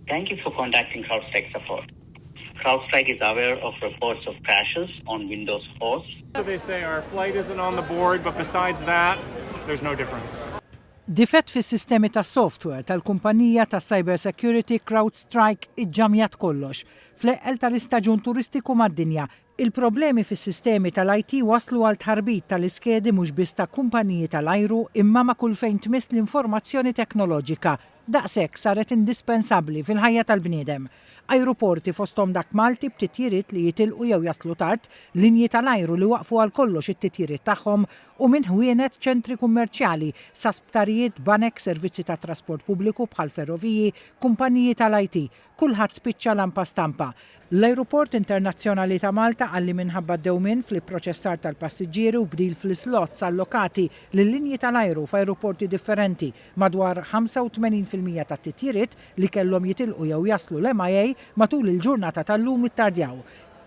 Thank you for contacting CrowdStrike support. CrowdStrike is aware of reports of crashes on Windows hosts. So they say our flight isn't on the board, but besides that, there's no difference. Difett fis-sistemi tas-software tal-kumpanija tas-cyber security CrowdStrike iġġamjat kollox. Fl-eqqel tal-istaġun turistiku mad-dinja, il-problemi fis-sistemi tal-IT waslu għal tħarbit tal-iskedi mhux biss ta' kumpaniji tal-ajru imma ma' kull fejn tmiss l-informazzjoni teknoloġika. Daqshekk saret indispensabbli fil-ħajja tal-bniedem. Ajruporti fosthom dak Malti b'titjiriet li jitilqu jew jaslu tard, linji tal-ajru li waqfu għal kollox it-titjiriet tagħhom u minn ħwienet ċentri kummerċjali sa sptarijiet, banek, servizzi ta' trasport pubbliku bħal ferroviji, kumpaniji tal-IT, kulħadd spiċċa lampa stampa. L-Ajruport Internazzjonali ta' Malta għalli minħabba dewmien fil-proċessar tal-passiġġieri u bdil fl-slots allokati lill-linji tal-ajru f'ajruporti differenti madwar 85% tat-titjiriet li kellhom jitilqu jew jaslu l-MIA matul il-ġurnata tal-lum ittardjaw.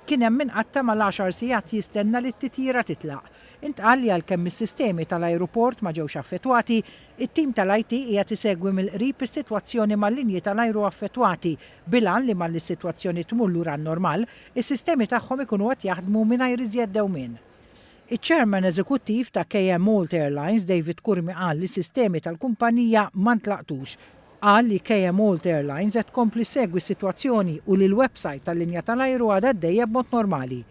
Kien hemm minqatta mal-10 sigħat jistenna li t-titjira titlaq. Intqal li għalkemm is-sistemi tal-ajruport ma ġewx affettwati, it-tim tal-IT qiegħed isegwi mill-qrib is-sitwazzjoni mal-linji tal-ajru affettwati bilan li malli s-sitwazzjoni tmur lura n-normal, is-sistemi tagħhom ikunu qed jaħdmu mingħajr iżjed dewmien. Iċ-Chairman Eżekuttiv ta' KM Malta Airlines David Kurmi qal li s-sistemi tal-kumpanija ma ntlaqtux. Qal li KM Malta Airlines qed tkompli segwi s-sitwazzjoni u li l-website tal-linja tal-ajru għadha għaddejja b'mod normali.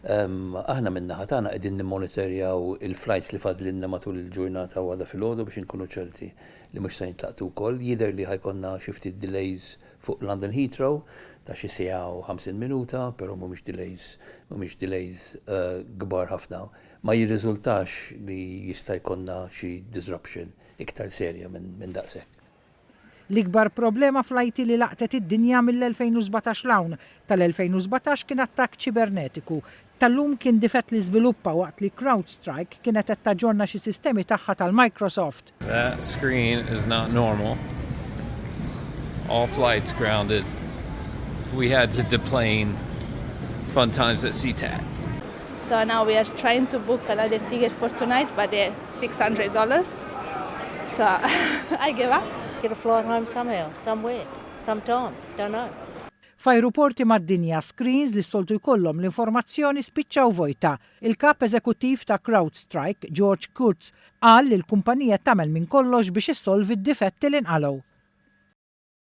Aħna minna ħatana qegħdin nimmonitorjaw il-flights li fadlinna matul il-ġurnata u għada fil-ħodu biex inkunu ċerti li mhux se jintlaqtu wkoll. Jidher li ħajkonna xi ftit delays fuq London Heathrow ta' xi siegħa u 50 minuta, però mhumiex delays kbar ħafna. Ma jirriżultax li jista' jkollna xi disruption iktar serja minn daqshekk. L-ikbar problema fl-IT li laqtet id-dinja mill-2017 l-hawn. Tal-2017 kien attakk ċibernetiku. Tal-lum kien difett li żviluppa waqt li CrowdStrike kienet qed taġġorna xi sistemi tagħha tal-Microsoft. That screen is not normal. All flights grounded. We had to deplane. Fun times at SeaTac. So now we are trying to book another ticket for tonight, but they're $600. So I give up. Get a flight home somehow, somewhere, sometime, don't know. F'ajruporti mad-dinja screens li soltu jkollhom l-informazzjoni spiċċaw vojta. Il-kap eżekuttiv ta' CrowdStrike, George Kurtz, qal li l-kumpanija tagħmel minn kollox biex issolvi d-difetti li nqalgħu.